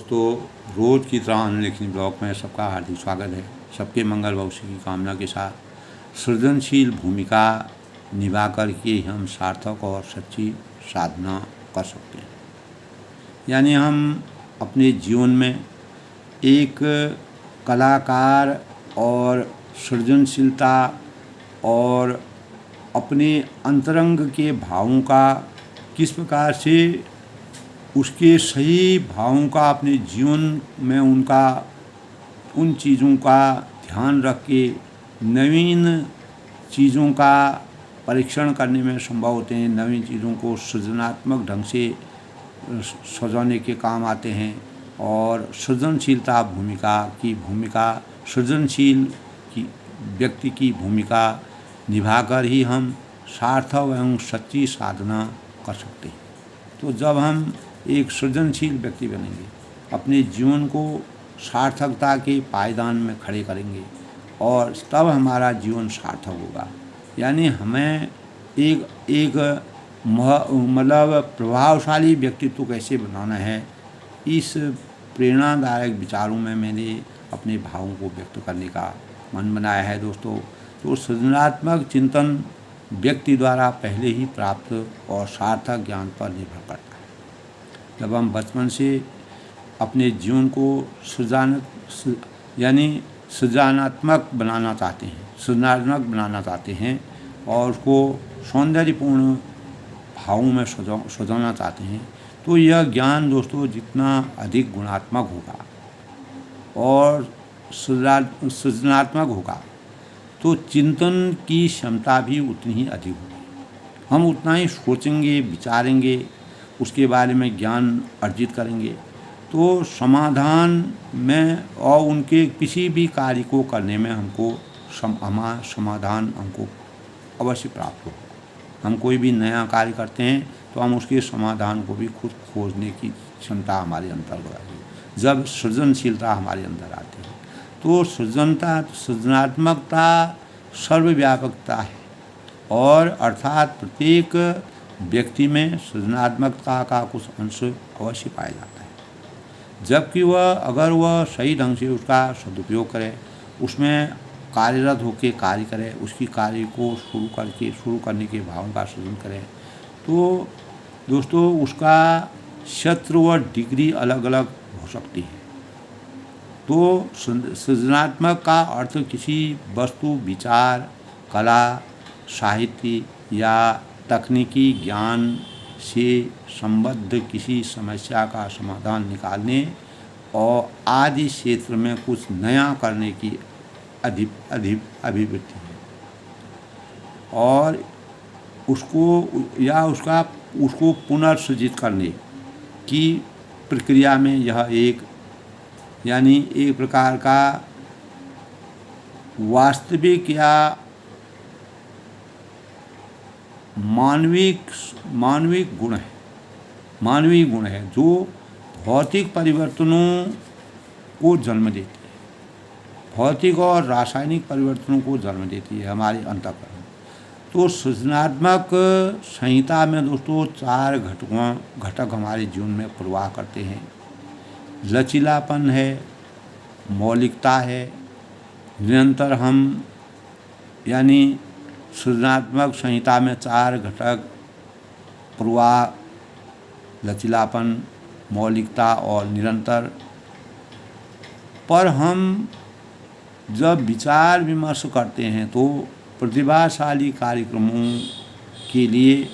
दोस्तों, रोज़ की तरह अनलिखनी ब्लॉग में सबका हार्दिक स्वागत है। सबके मंगल भविष्य की कामना के साथ सृजनशील भूमिका निभा कर के हम सार्थक और सच्ची साधना कर सकते हैं। यानी हम अपने जीवन में एक कलाकार और सृजनशीलता और अपने अंतरंग के भावों का किस प्रकार से उसके सही भावों का अपने जीवन में उन चीज़ों का ध्यान रख के नवीन चीज़ों का परीक्षण करने में संभव होते हैं, नवीन चीज़ों को सृजनात्मक ढंग से सजाने के काम आते हैं। और सृजनशीलता भूमिका सृजनशील की व्यक्ति की भूमिका निभाकर ही हम सार्थक एवं सच्ची साधना कर सकते हैं। तो जब हम एक सृजनशील व्यक्ति बनेंगे, अपने जीवन को सार्थकता के पायदान में खड़े करेंगे और तब हमारा जीवन सार्थक होगा। यानी हमें एक मतलब प्रभावशाली व्यक्तित्व कैसे बनाना है, इस प्रेरणादायक विचारों में मैंने अपने भावों को व्यक्त करने का मन बनाया है। दोस्तों, तो सृजनात्मक चिंतन व्यक्ति द्वारा पहले ही प्राप्त और सार्थक ज्ञान पर निर्भर करता है। जब हम बचपन से अपने जीवन को सृजनात्मक बनाना चाहते हैं और उसको सौंदर्यपूर्ण भावों में सजाना चाहते हैं, तो यह ज्ञान दोस्तों जितना अधिक गुणात्मक होगा और सृजनात्मक होगा, तो चिंतन की क्षमता भी उतनी ही अधिक होगी। हम उतना ही सोचेंगे, विचारेंगे, उसके बारे में ज्ञान अर्जित करेंगे, तो समाधान में और उनके किसी भी कार्य को करने में समाधान हमको अवश्य प्राप्त हो। हम कोई भी नया कार्य करते हैं तो हम उसके समाधान को भी खुद खोजने की क्षमता हमारे अंदर आती है। जब सृजनशीलता हमारे अंदर आती है तो सृजनात्मकता सर्वव्यापकता है, और अर्थात प्रत्येक व्यक्ति में सृजनात्मकता का कुछ अंश अवश्य पाया जाता है। जबकि अगर वह सही ढंग से उसका सदुपयोग करे, उसमें कार्यरत होकर कार्य करे, उसकी कार्य को शुरू करने के भावों का सृजन करे, तो दोस्तों उसका क्षेत्र व डिग्री अलग अलग हो सकती है। तो सृजनात्मक का अर्थ किसी वस्तु, विचार, कला, साहित्य या तकनीकी ज्ञान से संबद्ध किसी समस्या का समाधान निकालने और आदि क्षेत्र में कुछ नया करने की अभिव्यक्ति है, और उसको पुनर्सृजित करने की प्रक्रिया में यह एक प्रकार का वास्तविक या मानवीय गुण है जो भौतिक परिवर्तनों को जन्म देती है, भौतिक और रासायनिक परिवर्तनों को जन्म देती है हमारे अंतःकरण। तो सृजनात्मक संहिता में दोस्तों 4 घटक हमारे जीवन में प्रवाह करते हैं। लचीलापन है, मौलिकता है, निरंतर हम सृजनात्मक संहिता में 4 घटक प्रवाह, लचीलापन, मौलिकता और निरंतर पर हम जब विचार विमर्श करते हैं तो प्रतिभाशाली कार्यक्रमों के लिए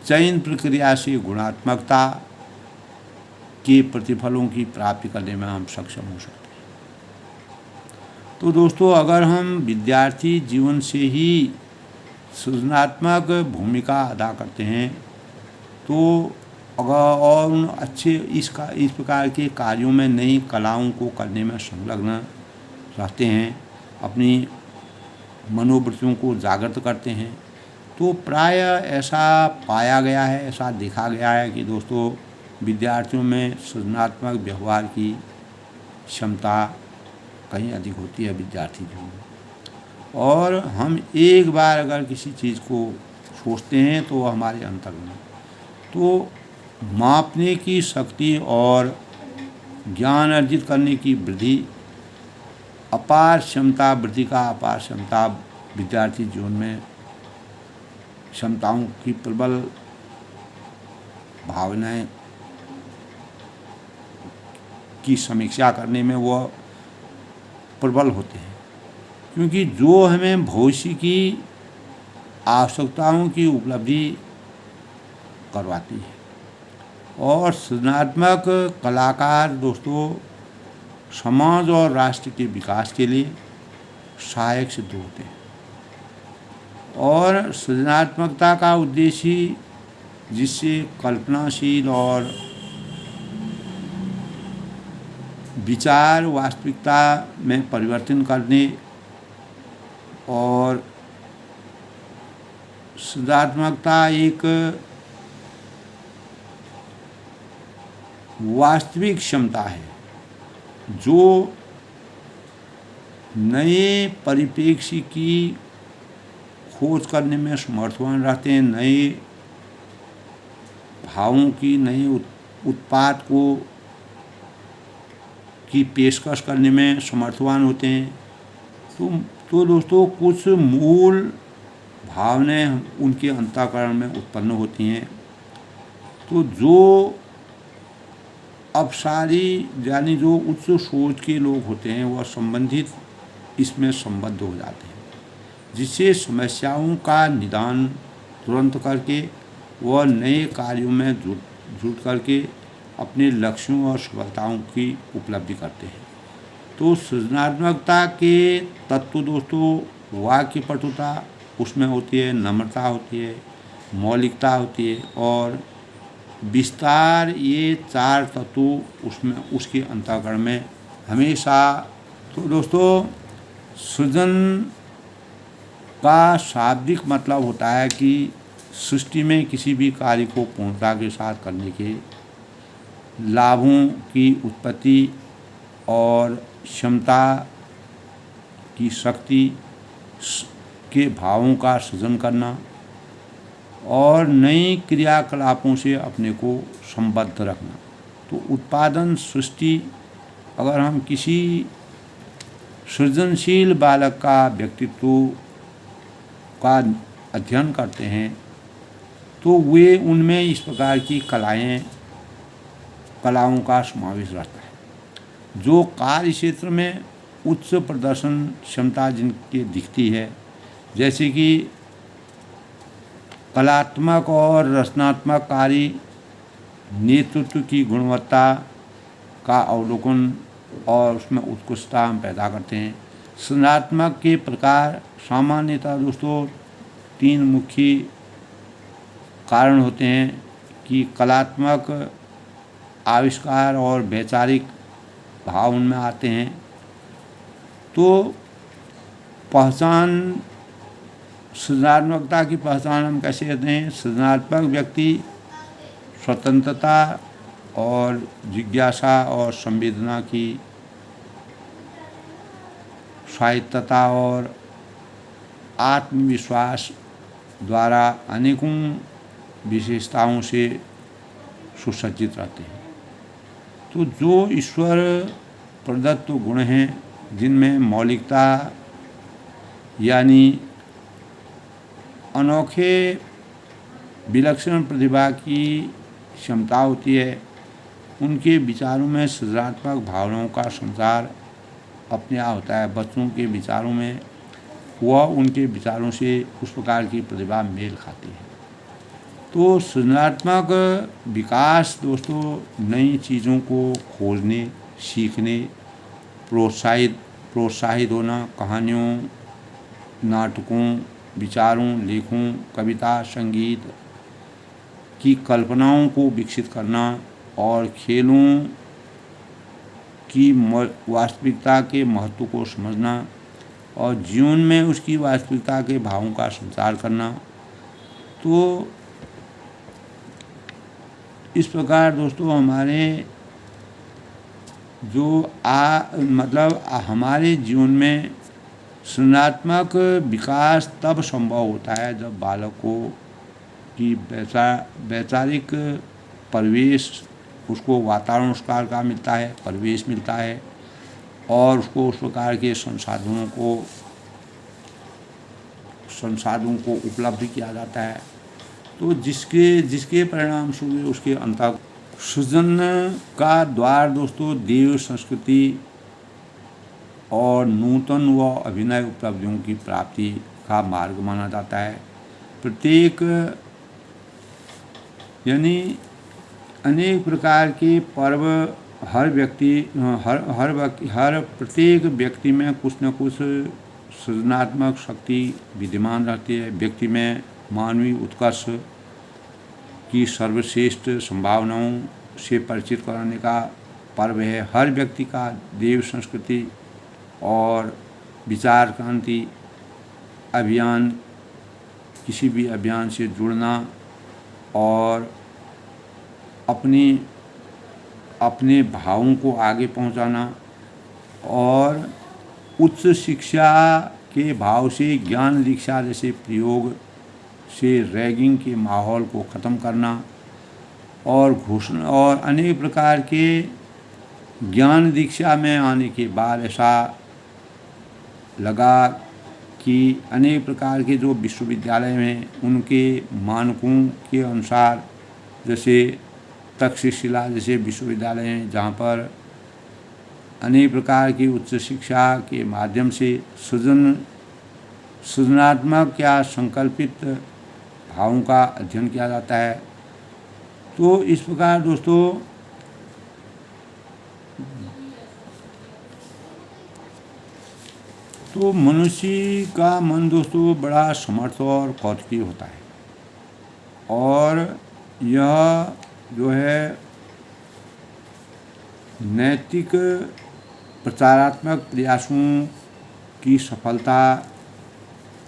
चयन प्रक्रिया से गुणात्मकता के प्रतिफलों की प्राप्ति करने में हम सक्षम हो सकते हैं। तो दोस्तों, अगर हम विद्यार्थी जीवन से ही सृजनात्मक भूमिका अदा करते हैं तो और उन अच्छे इस प्रकार के कार्यों में नई कलाओं को करने में संलग्न रहते हैं, अपनी मनोवृत्तियों को जागृत करते हैं, तो प्राय ऐसा पाया गया है, ऐसा देखा गया है कि दोस्तों विद्यार्थियों में सृजनात्मक व्यवहार की क्षमता कहीं अधिक होती है विद्यार्थी जीवन में। और हम एक बार अगर किसी चीज़ को सोचते हैं तो हमारे अंतर्गत तो मापने की शक्ति और ज्ञान अर्जित करने की वृद्धि, अपार क्षमता वृद्धि का अपार क्षमता विद्यार्थी जीवन में क्षमताओं की प्रबल भावनाएं की समीक्षा करने में वह प्रबल होते हैं, क्योंकि जो हमें भविष्य की आवश्यकताओं की उपलब्धि करवाती है। और सृजनात्मक कलाकार दोस्तों समाज और राष्ट्र के विकास के लिए सहायक सिद्ध होते हैं। और सृजनात्मकता का उद्देश्य जिससे कल्पनाशील और विचार वास्तविकता में परिवर्तन करने और सृजनात्मकता एक वास्तविक क्षमता है जो नए परिप्रेक्ष्य की खोज करने में समर्थवान रहते हैं, नए भावों की नए उत्पाद की पेशकश करने में समर्थवान होते हैं। तो दोस्तों कुछ मूल भावनाएं उनके अंतःकरण में उत्पन्न होती हैं। तो जो अपसारी यानी जो उच्च सोच के लोग होते हैं वह संबंधित इसमें संबद्ध हो जाते हैं, जिससे समस्याओं का निदान तुरंत करके वह नए कार्यों में जुट करके अपने लक्ष्यों और सफलताओं की उपलब्धि करते हैं। तो सृजनात्मकता के तत्व दोस्तों वाक्य पटुता उसमें होती है, नम्रता होती है, मौलिकता होती है और विस्तार, ये चार तत्व उसमें उसके अंतःकरण में हमेशा। तो दोस्तों सृजन का शाब्दिक मतलब होता है कि सृष्टि में किसी भी कार्य को पूर्णता के साथ करने के लाभों की उत्पत्ति और क्षमता की शक्ति के भावों का सृजन करना और नई क्रियाकलापों से अपने को संबद्ध रखना। तो उत्पादन सृष्टि, अगर हम किसी सृजनशील बालक का व्यक्तित्व का अध्ययन करते हैं तो वे उनमें इस प्रकार की कलाओं का समावेश रहता है जो कार्य क्षेत्र में उच्च प्रदर्शन क्षमता जिनकी दिखती है, जैसे कि कलात्मक और रचनात्मक कार्य, नेतृत्व की गुणवत्ता का अवलोकन और उसमें उत्कृष्टता हम पैदा करते हैं। सृजनात्मक के प्रकार सामान्यतः दोस्तों तीन मुख्य कारण होते हैं कि कलात्मक आविष्कार और वैचारिक भाव उनमें आते हैं। तो पहचान, सृजनात्मकता की पहचान हम कैसे करते हैं? सृजनात्मक व्यक्ति स्वतंत्रता और जिज्ञासा और संवेदना की स्वायत्तता और आत्मविश्वास द्वारा अनेकों विशेषताओं से सुसज्जित रहते हैं। तो जो ईश्वर प्रदत्त गुण हैं जिनमें मौलिकता यानी अनोखे विलक्षण प्रतिभा की क्षमता होती है, उनके विचारों में सृजनात्मक भावनाओं का संचार अपने आप होता है। बच्चों के विचारों में वह उनके विचारों से उस प्रकार की प्रतिभा मेल खाती है। तो सृजनात्मक विकास दोस्तों नई चीज़ों को खोजने, सीखने, प्रोत्साहित होना, कहानियों, नाटकों, विचारों, लेखों, कविता, संगीत की कल्पनाओं को विकसित करना और खेलों की वास्तविकता के महत्व को समझना और जीवन में उसकी वास्तविकता के भावों का संचार करना। तो इस प्रकार दोस्तों हमारे जो हमारे जीवन में सृजनात्मक विकास तब संभव होता है जब बालकों की वैचारिक परिवेश उसको वातावरण उस प्रकार का मिलता है, परिवेश मिलता है, और उसको उस प्रकार के संसाधनों को उपलब्ध किया जाता है। तो जिसके परिणाम स्वरूप उसके अंतर सृजन का द्वार दोस्तों देव संस्कृति और नूतन व अभिनय उपलब्धियों की प्राप्ति का मार्ग माना जाता है। प्रत्येक यानी अनेक प्रकार के पर्व हर प्रत्येक व्यक्ति में कुछ न कुछ सृजनात्मक शक्ति विद्यमान रहती है। व्यक्ति में मानवीय उत्कर्ष की सर्वश्रेष्ठ संभावनाओं से परिचित कराने का पर्व है। हर व्यक्ति का देव संस्कृति और विचार क्रांति अभियान, किसी भी अभियान से जुड़ना और अपने भावों को आगे पहुंचाना और उच्च शिक्षा के भाव से ज्ञान दीक्षा जैसे प्रयोग से रैगिंग के माहौल को ख़त्म करना और घोषणा और अनेक प्रकार के ज्ञान दीक्षा में आने के बाद ऐसा लगा कि अनेक प्रकार के जो विश्वविद्यालय में उनके मानकों के अनुसार, जैसे तक्षशिला जैसे विश्वविद्यालय हैं जहाँ पर अनेक प्रकार की उच्च शिक्षा के माध्यम से सृजनात्मक या संकल्पित भावों का अध्ययन किया जाता है। तो इस प्रकार दोस्तों तो मनुष्य का मन दोस्तों बड़ा समर्थ और कौतुकी होता है, और यह जो है नैतिक प्रचारात्मक प्रयासों की सफलता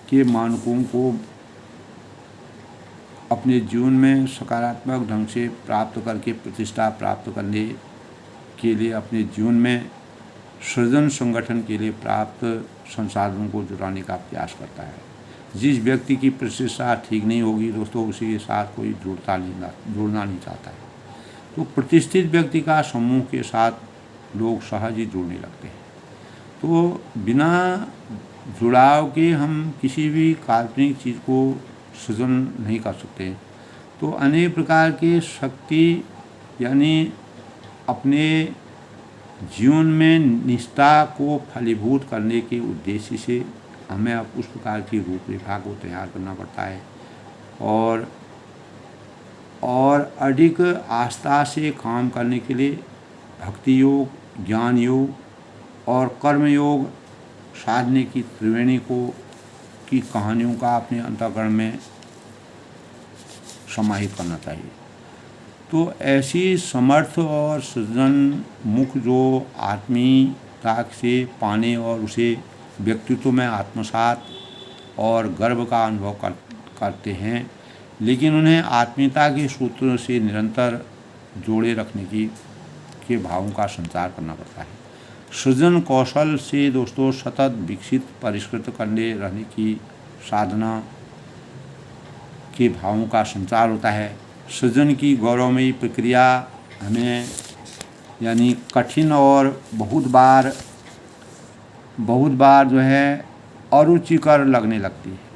के मानकों को अपने जीवन में सकारात्मक ढंग से प्राप्त करके प्रतिष्ठा प्राप्त करने के लिए अपने जीवन में सृजन संगठन के लिए प्राप्त संसाधनों को जुटाने का प्रयास करता है। जिस व्यक्ति की प्रतिष्ठा ठीक नहीं होगी दोस्तों, उसी के साथ कोई जुड़ना नहीं चाहता है। तो प्रतिष्ठित व्यक्ति का समूह के साथ लोग सहज ही जुड़ने लगते हैं। तो बिना जुड़ाव के हम किसी भी काल्पनिक चीज़ को सृजन नहीं कर सकते। तो अनेक प्रकार के शक्ति यानी अपने जीवन में निष्ठा को फलीभूत करने के उद्देश्य से हमें अब उस प्रकार की रूपरेखा को तैयार करना पड़ता है, और अधिक आस्था से काम करने के लिए भक्ति योग, ज्ञान योग और कर्म योग साधने की त्रिवेणी की कहानियों का अपने अंतःकरण में समाहित करना चाहिए। तो ऐसी समर्थ और सृजन मुख जो आत्मीयता से पाने और उसे व्यक्तित्व में आत्मसात और गर्व का अनुभव करते हैं, लेकिन उन्हें आत्मीयता के सूत्रों से निरंतर जोड़े रखने के भावों का संचार करना पड़ता है। सृजन कौशल से दोस्तों सतत विकसित परिष्कृत करने रहने की साधना के भावों का संचार होता है। सृजन की गौरवमयी प्रक्रिया हमें यानी कठिन और बहुत बार जो है अरुचिकर लगने लगती है।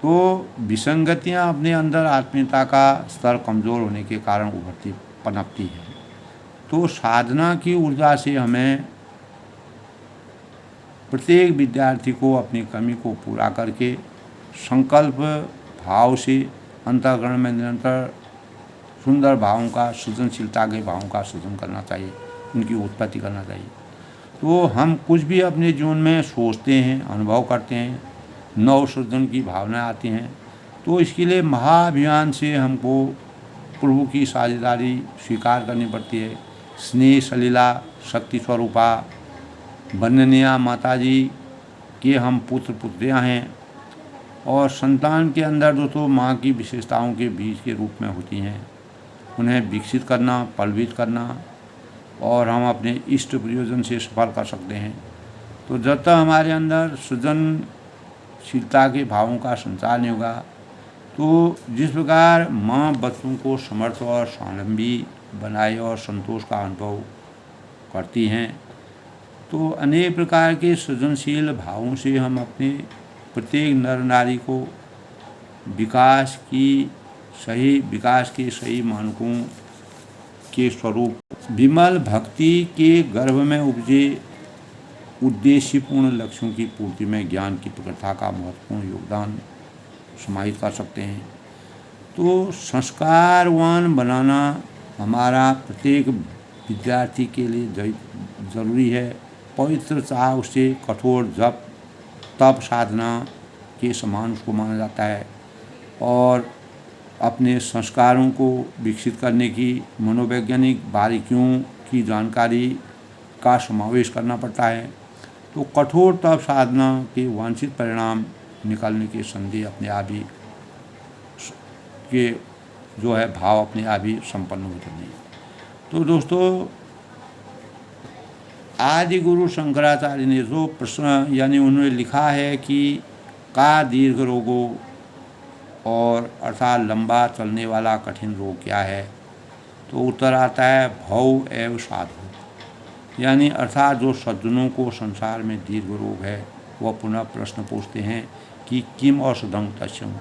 तो विसंगतियां अपने अंदर आत्मीयता का स्तर कमज़ोर होने के कारण पनपती है। तो साधना की ऊर्जा से हमें प्रत्येक विद्यार्थी को अपनी कमी को पूरा करके संकल्प भाव से अंतःकरण में निरंतर सुंदर भावों का, सृजनशीलता के भावों का सृजन करना चाहिए, उनकी उत्पत्ति करना चाहिए। तो हम कुछ भी अपने जीवन में सोचते हैं, अनुभव करते हैं, नव सृजन की भावना आती हैं, तो इसके लिए महाअभियान से हमको प्रभु की साझेदारी स्वीकार करनी पड़ती है। स्नेह सलीला शक्ति स्वरूपा वंदनीय माता जी के हम पुत्र पुत्रियाँ हैं, और संतान के अंदर दोस्तों माँ की विशेषताओं के बीज के रूप में होती हैं। उन्हें विकसित करना, पलवित करना, और हम अपने इष्ट प्रयोजन से सफल कर सकते हैं। तो जब तक हमारे अंदर सृजनशीलता के भावों का संचार नहीं होगा, तो जिस प्रकार माँ बच्चों को समर्थ और स्वावलंबी बनाए और संतोष का अनुभव करती हैं। तो अनेक प्रकार के सृजनशील भावों से हम अपने प्रत्येक नर नारी को विकास के सही मानकों के स्वरूप विमल भक्ति के गर्भ में उपजे उद्देश्यपूर्ण लक्ष्यों की पूर्ति में ज्ञान की प्रखरता का महत्वपूर्ण योगदान समाहित कर सकते हैं। तो संस्कारवान बनाना हमारा प्रत्येक विद्यार्थी के लिए ज़रूरी है। पवित्र चाह उसे कठोर जप तप साधना के समान उसको माना जाता है और अपने संस्कारों को विकसित करने की मनोवैज्ञानिक बारीकियों की जानकारी का समावेश करना पड़ता है। तो कठोर तप साधना के वांछित परिणाम निकलने के संदेह अपने आप ही के जो है भाव अपने आप ही संपन्न हो जाते हैं। तो दोस्तों, आदि गुरु शंकराचार्य ने जो प्रश्न यानी उन्होंने लिखा है कि का दीर्घ रोगों और अर्थात लंबा चलने वाला कठिन रोग क्या है, तो उत्तर आता है भव एवं साधु। यानी अर्थात जो सज्जनों को संसार में दीर्घ रोग है वह पुनः प्रश्न पूछते हैं कि किम औषधं तस्यम्,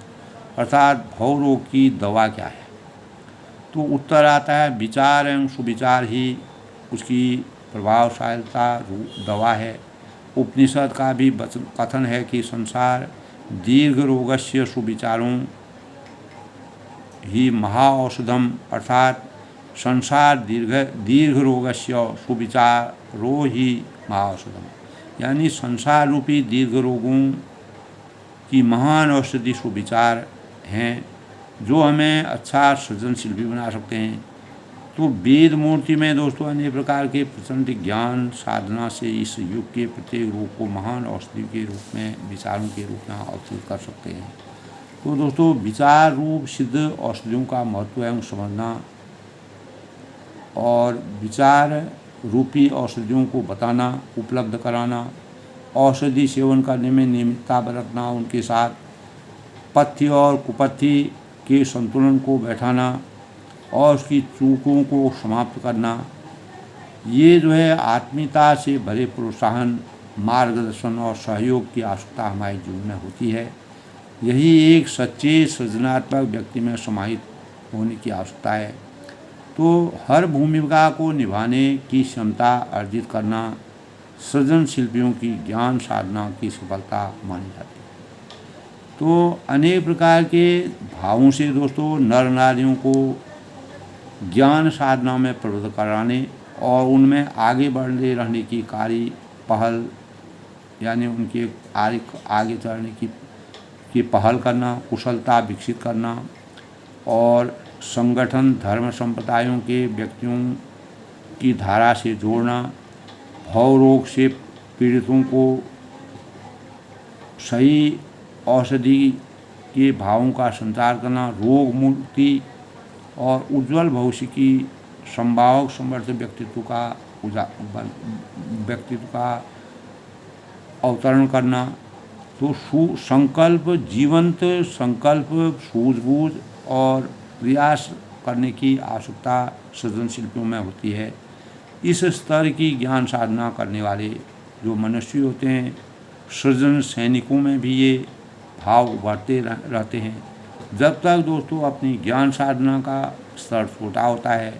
अर्थात भव रोग की दवा क्या है। तो उत्तर आता है विचार एवं सुविचार ही उसकी प्रभावशालीता दवा है। उपनिषद का भी कथन है कि संसार दीर्घ रोगस्य सुविचारों ही महाऔषधम, अर्थात संसार दीर्घ रोगस्य सुविचारो ही महाऔषधम। यानी संसार रूपी दीर्घ रोगों की महान औषधि सुविचार हैं जो हमें अच्छा सृजनशील भी बना सकते हैं। तो वेद मूर्ति में दोस्तों अनेक प्रकार के प्रचंड ज्ञान साधना से इस युग के प्रत्येक रोग को महान औषधि के रूप में विचारों के रूप में अवतरित कर सकते हैं। तो दोस्तों, विचार रूप सिद्ध औषधियों का महत्व एवं समझना और विचार रूपी औषधियों को बताना, उपलब्ध कराना, औषधि सेवन करने में नियमितता बरतना, उनके साथ पथ्य और कुपथ्य के संतुलन को बैठाना और उसकी चूकों को समाप्त करना, ये जो है आत्मीयता से भरे प्रोत्साहन, मार्गदर्शन और सहयोग की आवश्यकता हमारे जीवन में होती है। यही एक सच्चे सृजनात्मक व्यक्ति में समाहित होने की आवश्यकता है। तो हर भूमिका को निभाने की क्षमता अर्जित करना सृजन शिल्पियों की ज्ञान साधना की सफलता मानी जाती है। तो अनेक प्रकार के भावों से दोस्तों नर नारियों को ज्ञान साधना में प्रवृत्त कराने और उनमें आगे बढ़े रहने की कार्य पहल यानी उनके आगे चलने की पहल करना, कुशलता विकसित करना और संगठन धर्म संप्रदायों के व्यक्तियों की धारा से जोड़ना, भव रोग से पीड़ितों को सही औषधि के भावों का संचार करना, रोग मुक्ति और उज्जवल भविष्य की संभावक समर्थ व्यक्तित्व का अवतरण करना। तो संकल्प, जीवंत संकल्प, सूझबूझ और प्रयास करने की आवश्यकता सृजन शिल्पियों में होती है। इस स्तर की ज्ञान साधना करने वाले जो मनुष्य होते हैं, सृजन सैनिकों में भी ये भाव उभरते रहते हैं। जब तक दोस्तों अपनी ज्ञान साधना का स्तर छोटा होता है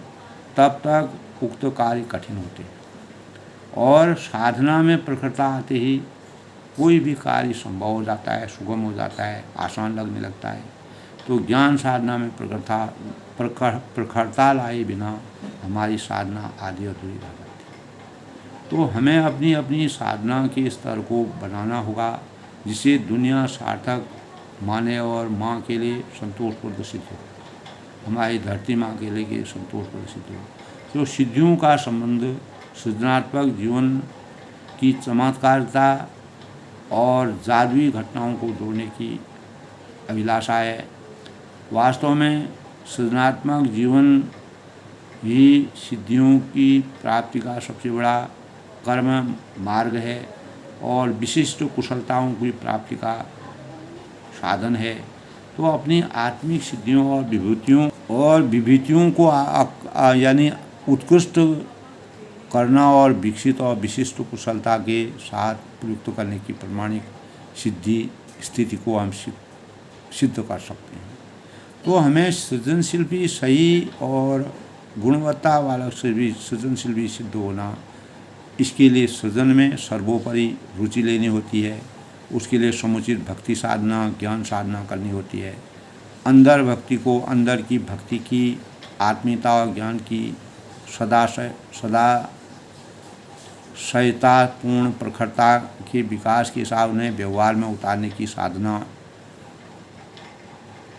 तब तक उक्त कार्य कठिन होते हैं और साधना में प्रखरता आते ही कोई भी कार्य संभव हो जाता है, सुगम हो जाता है, आसान लगने लगता है। तो ज्ञान साधना में प्रखरता लाए बिना हमारी साधना आधी अधूरी रह जाती है। तो हमें अपनी अपनी साधना के स्तर को बनाना होगा जिसे दुनिया सार्थक माने और माँ के लिए संतोष प्रदर्शित हो, हमारी धरती माँ के लिए संतोष प्रदर्शित हो। तो सिद्धियों का संबंध सृजनात्मक जीवन की चमत्कारिता और जादुई घटनाओं को जोड़ने की अभिलाषा है। वास्तव में सृजनात्मक जीवन ही सिद्धियों की प्राप्ति का सबसे बड़ा कर्म मार्ग है और विशिष्ट कुशलताओं की प्राप्ति का साधन है। तो अपनी आत्मिक सिद्धियों और विभूतियों और विभूतियों को यानी उत्कृष्ट करना और विकसित और विशिष्ट कुशलता के साथ प्रयुक्त करने की प्रमाणिक सिद्धि स्थिति को हम सिद्ध कर सकते हैं। तो हमें सृजनशील भी सही और गुणवत्ता वाला सृजनशील भी सिद्ध होना, इसके लिए सृजन में सर्वोपरि रुचि लेनी होती है। उसके लिए समुचित भक्ति साधना, ज्ञान साधना करनी होती है। अंदर भक्ति को, अंदर की भक्ति की, आत्मीयता और ज्ञान की सदा सहायतापूर्ण प्रखरता के विकास के साथ उन्हें व्यवहार में उतारने की साधना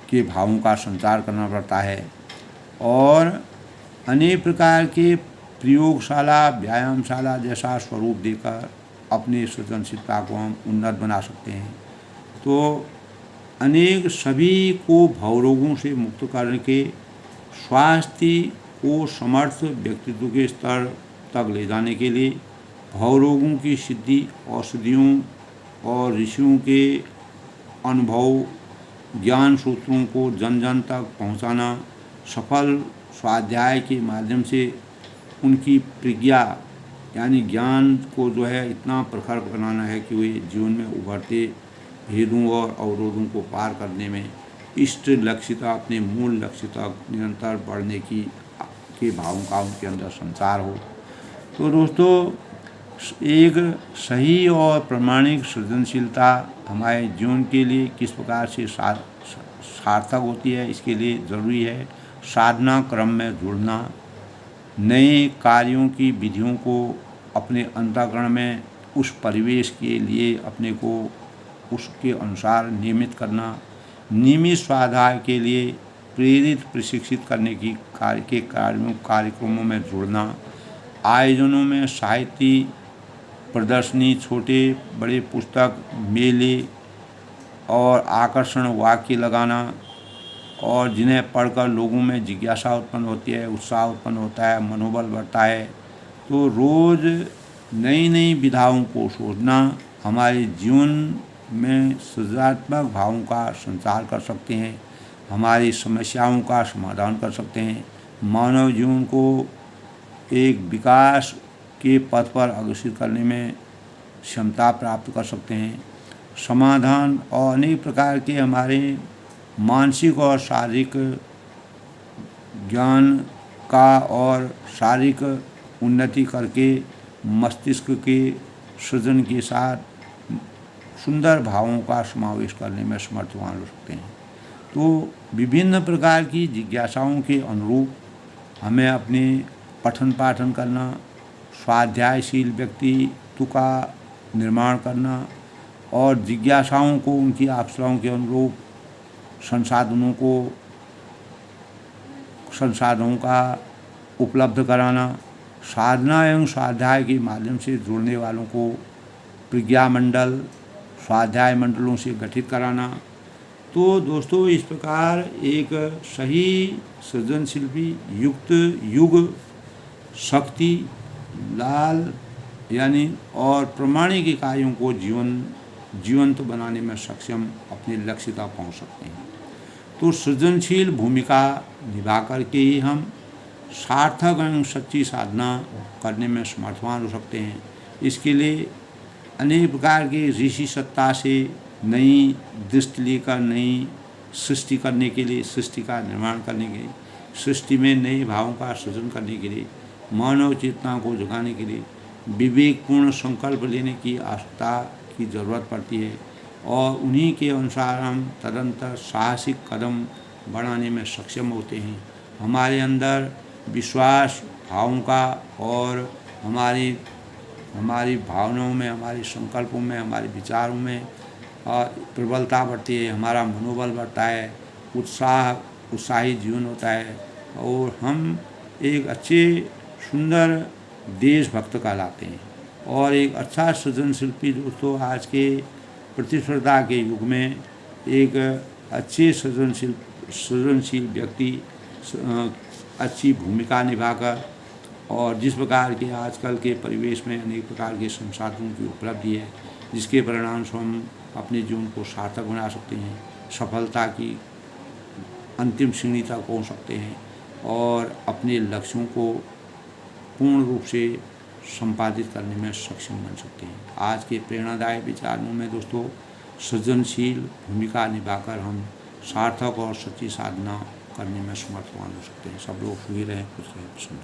के भावों का संचार करना पड़ता है और अनेक प्रकार के प्रयोगशाला, व्यायामशाला जैसा स्वरूप देकर अपनी सृजनशीलता को हम उन्नत बना सकते हैं। तो अनेक सभी को भवरोगों से मुक्त करके स्वास्थ्य को समर्थ व्यक्तित्व के स्तर तक ले जाने के लिए भवरोगों की सिद्धि, औषधियों और ऋषियों के अनुभव, ज्ञान सूत्रों को जन जन तक पहुंचाना, सफल स्वाध्याय के माध्यम से उनकी प्रज्ञा यानी ज्ञान को जो है इतना प्रखर बनाना है कि वे जीवन में उभरते भेदों और अवरोधों को पार करने में इष्ट लक्ष्य तक, अपने मूल लक्ष्य तक निरंतर बढ़ने के भावों का उनके अंदर संचार हो। तो दोस्तों, एक सही और प्रमाणिक सृजनशीलता हमारे जीवन के लिए किस प्रकार से सार्थक होती है, इसके लिए ज़रूरी है साधना क्रम में जुड़ना, नए कार्यों की विधियों को अपने अंतःकरण में उस परिवेश के लिए अपने को उसके अनुसार नियमित करना, नियमित स्वाध्याय के लिए प्रेरित प्रशिक्षित करने की कार्यक्रमों में जुड़ना, आयोजनों में साहित्य प्रदर्शनी, छोटे बड़े पुस्तक मेले और आकर्षण वाक्य लगाना और जिन्हें पढ़कर लोगों में जिज्ञासा उत्पन्न होती है, उत्साह उत्पन्न होता है, मनोबल बढ़ता है। तो रोज़ नई नई विधाओं को सोचना हमारे जीवन में सृजनात्मक भावों का संचार कर सकते हैं, हमारी समस्याओं का समाधान कर सकते हैं, मानव जीवन को एक विकास के पथ पर अग्रसर करने में क्षमता प्राप्त कर सकते हैं। समाधान और अनेक प्रकार के हमारे मानसिक और शारीरिक ज्ञान का और शारीरिक उन्नति करके मस्तिष्क के सृजन के साथ सुंदर भावों का समावेश करने में समर्थवान हो सकते हैं। तो विभिन्न प्रकार की जिज्ञासाओं के अनुरूप हमें अपने पठन पाठन करना, स्वाध्यायशील व्यक्तित्व का निर्माण करना और जिज्ञासाओं को उनकी अवसरों के अनुरूप संसाधनों का उपलब्ध कराना, साधना एवं स्वाध्याय के माध्यम से जुड़ने वालों को प्रज्ञा मंडल, स्वाध्याय मंडलों से गठित कराना। तो दोस्तों, इस प्रकार एक सही सृजनशील युक्त युग शक्ति लाल यानी और प्रमाणिक इकाइयों को जीवंत बनाने में सक्षम अपने लक्ष्य तक पहुँच सकते हैं। तो सृजनशील भूमिका निभा करके ही हम सार्थक एवं सच्ची साधना करने में समर्थवान हो सकते हैं। इसके लिए अनेक प्रकार के ऋषि सत्ता से नई दृष्टि लेकर नई सृष्टि करने के लिए, सृष्टि का निर्माण करने के लिए, सृष्टि में नए भावों का सृजन करने के लिए, मानव चेतना को जगाने के लिए विवेकपूर्ण संकल्प लेने की आवश्यकता की ज़रूरत पड़ती है और उन्हीं के अनुसार हम तदंतर साहसिक कदम बढ़ाने में सक्षम होते हैं। हमारे अंदर विश्वास भावों का और हमारी भावनाओं में, हमारे संकल्पों में, हमारे विचारों में प्रबलता बढ़ती है, हमारा मनोबल बढ़ता है, उत्साही जीवन होता है और हम एक अच्छे सुंदर देशभक्त कहलाते हैं। और एक अच्छा सृजनशिल्पी दोस्तों आज के प्रतिस्पर्धा के युग में एक अच्छे सृजनशील व्यक्ति अच्छी भूमिका निभाकर और जिस प्रकार के आजकल के परिवेश में अनेक प्रकार के संसाधनों की उपलब्धि है, जिसके परिणाम से हम अपने जीवन को सार्थक बना सकते हैं, सफलता की अंतिम श्रेणी तक पहुंच सकते हैं और अपने लक्ष्यों को पूर्ण रूप से संपादित करने में सक्षम बन सकते हैं। आज के प्रेरणादायक विचारों में दोस्तों सृजनशील भूमिका निभाकर हम सार्थक और सच्ची साधना करने में समर्थ हो सकते हैं। सब लोग सुखी रहें, खुश रहें, प्रसन्न।